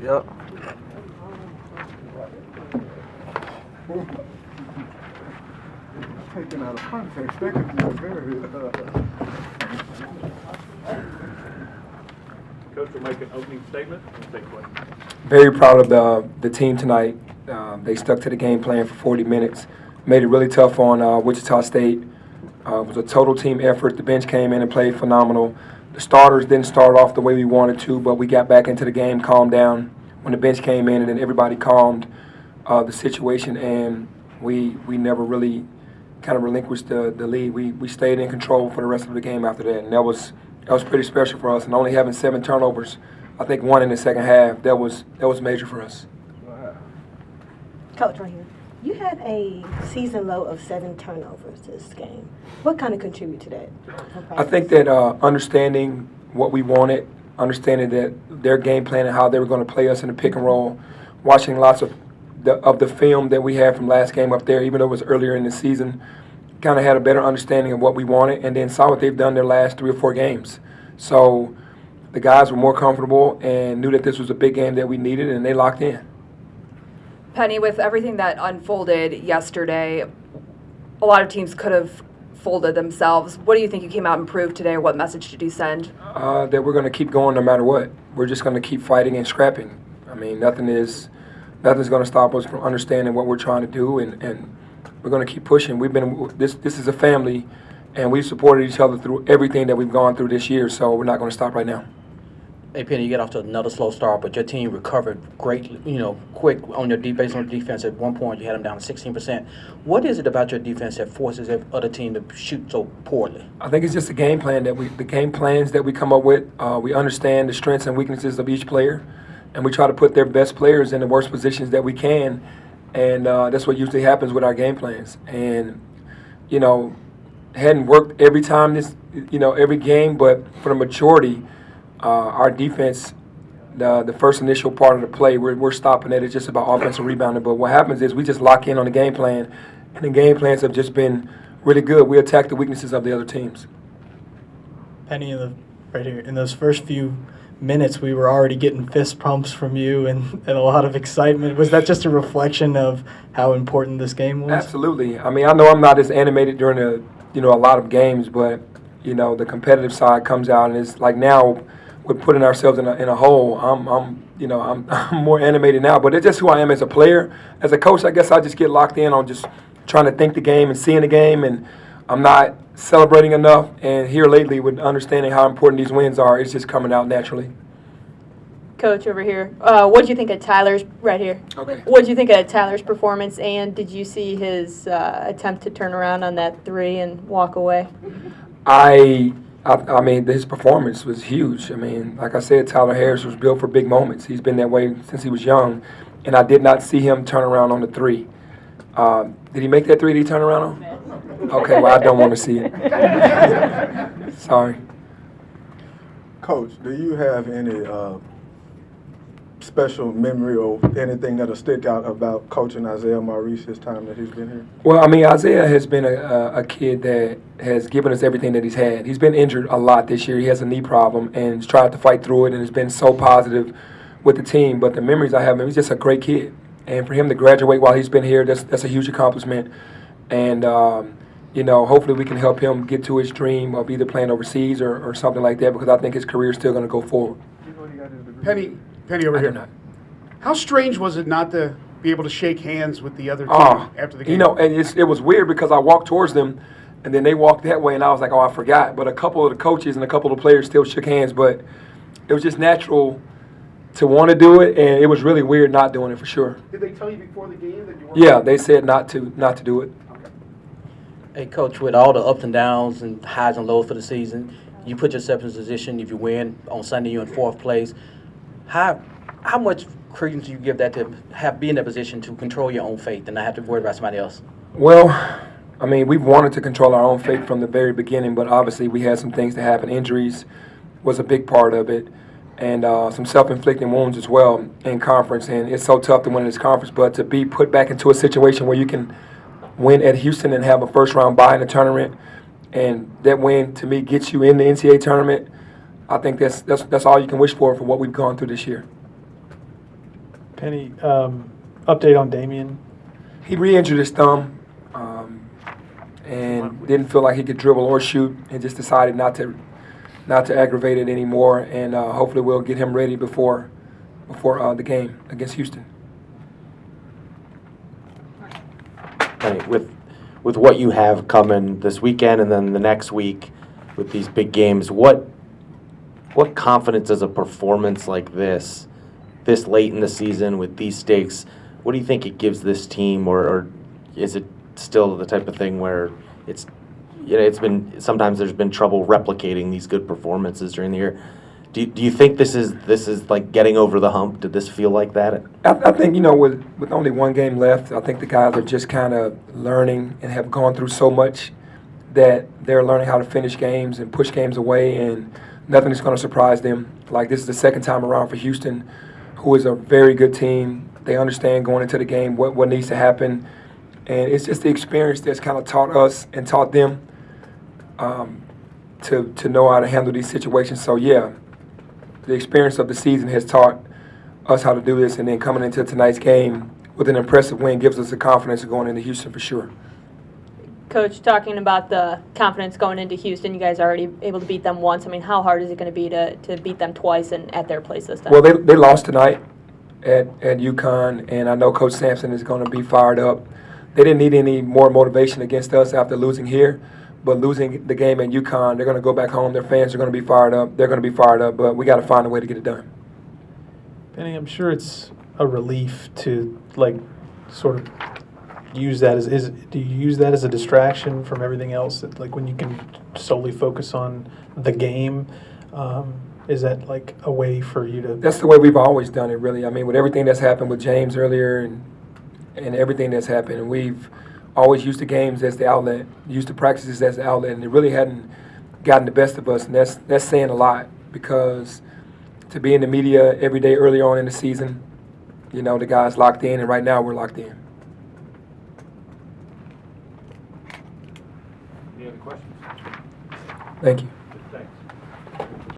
Yep. Taken out of context, that could be very. Coach will make an opening statement and take questions. Very proud of the team tonight. They stuck to the game plan for 40 minutes. Made it really tough on Wichita State. It was a total team effort. The bench came in and played phenomenal. The starters didn't start off the way we wanted to, but we got back into the game, calmed down when the bench came in, and then everybody calmed the situation, and we never really kind of relinquished the lead. We stayed in control for the rest of the game after that, and that was pretty special for us. And only having 7 turnovers, I think 1 in the second half, that was major for us. Coach, right here. You had a season low of 7 turnovers this game. What kind of contribute to that? I think that understanding what we wanted, understanding that their game plan and how they were going to play us in the pick and roll, watching lots of the film that we had from last game up there, even though it was earlier in the season, kind of had a better understanding of what we wanted, and then saw what they've done their last 3 or 4 games. So the guys were more comfortable and knew that this was a big game that we needed, and they locked in. Penny, with everything that unfolded yesterday, a lot of teams could have folded themselves. What do you think you came out and proved today, or what message did you send? That we're going to keep going no matter what. We're just going to keep fighting and scrapping. I mean, nothing's going to stop us from understanding what we're trying to do, and we're going to keep pushing. This is a family, and we've supported each other through everything that we've gone through this year, so we're not going to stop right now. Hey, Penny, you get off to another slow start, but your team recovered great, quick on your based on defense. At one point, you had them down to 16%. What is it about your defense that forces the other team to shoot so poorly? I think it's just the game plan the game plans that we come up with. We understand the strengths and weaknesses of each player, and we try to put their best players in the worst positions that we can, and that's what usually happens with our game plans. And hadn't worked every time every game, but for the majority. Our defense, the first initial part of the play, we're stopping it. It's just about offensive rebounding. But what happens is we just lock in on the game plan, and the game plans have just been really good. We attack the weaknesses of the other teams. Penny, right here, in those first few minutes, we were already getting fist pumps from you and a lot of excitement. Was that just a reflection of how important this game was? Absolutely. I mean, I know I'm not as animated during a lot of games, but the competitive side comes out, and it's like now. We're putting ourselves in a hole. I'm more animated now, but it's just who I am as a player. As a coach, I guess I just get locked in on just trying to think the game and seeing the game, and I'm not celebrating enough. And here lately, with understanding how important these wins are, it's just coming out naturally. Coach, over here. What did you think of Tyler's right here? Okay. What did you think of Tyler's performance, and did you see his attempt to turn around on that 3 and walk away? I mean, his performance was huge. I mean, like I said, Tyler Harris was built for big moments. He's been that way since he was young, and I did not see him turn around on the 3. Did he make that 3? Did he turn around on? Okay, well, I don't want to see it. Sorry. Coach, do you have any special memory or anything that'll stick out about coaching Isaiah Maurice this time that he's been here? Well, I mean, Isaiah has been a kid that has given us everything that he's had. He's been injured a lot this year. He has a knee problem and he's tried to fight through it and has been so positive with the team. But the memories I have, he's just a great kid. And for him to graduate while he's been here, that's a huge accomplishment. And, hopefully we can help him get to his dream of either playing overseas or something like that, because I think his career is still going to go forward. Penny over here. How strange was it not to be able to shake hands with the other team after the game? And it was weird because I walked towards them, and then they walked that way, and I was like, oh, I forgot. But a couple of the coaches and a couple of the players still shook hands, but it was just natural to want to do it, and it was really weird not doing it for sure. Did they tell you before the game that you weren't? Yeah, they said not to do it. Okay. Hey, Coach, with all the ups and downs and highs and lows for the season, you put yourself in a position, if you win on Sunday, you're in 4th place. How much credence do you give that to be in that position to control your own fate and not have to worry about somebody else? Well, I mean, we've wanted to control our own fate from the very beginning, but obviously we had some things that happened. Injuries was a big part of it, and some self-inflicted wounds as well in conference. And it's so tough to win in this conference, but to be put back into a situation where you can win at Houston and have a first-round bye in the tournament, and that win, to me, gets you in the NCAA tournament, I think that's all you can wish for what we've gone through this year. Penny, update on Damian. He re-injured his thumb and didn't feel like he could dribble or shoot, and just decided not to aggravate it anymore. And hopefully we'll get him ready before the game against Houston. Right, with what you have coming this weekend and then the next week with these big games, what confidence does a performance like this late in the season with these stakes, what do you think it gives this team, or is it still the type of thing where it's been sometimes there's been trouble replicating these good performances during the year? Do you think this is like getting over the hump? Did this feel like that? I think, with only one game left, I think the guys are just kind of learning and have gone through so much that they're learning how to finish games and push games away, and nothing is going to surprise them. Like, this is the second time around for Houston, who is a very good team. They understand going into the game what needs to happen, and it's just the experience that's kind of taught us and taught them to know how to handle these situations. So, yeah. The experience of the season has taught us how to do this, and then coming into tonight's game with an impressive win gives us the confidence of going into Houston for sure. Coach, talking about the confidence going into Houston, you guys are already able to beat them once. I mean, how hard is it going to be to beat them twice and at their place this time? Well, they lost tonight at UConn, and I know Coach Sampson is going to be fired up. They didn't need any more motivation against us after losing here. But losing the game at UConn, they're going to go back home. Their fans are going to be fired up. They're going to be fired up, but we got to find a way to get it done. Penny, I'm sure it's a relief to sort of use that do you use that as a distraction from everything else? That, when you can solely focus on the game, is that a way for you to? That's the way we've always done it, really. I mean, with everything that's happened with James earlier and everything that's happened, and we've always used the games as the outlet, used the practices as the outlet, and it really hadn't gotten the best of us, and that's saying a lot, because to be in the media every day early on in the season, the guys locked in, and right now we're locked in. Any other questions? Thank you.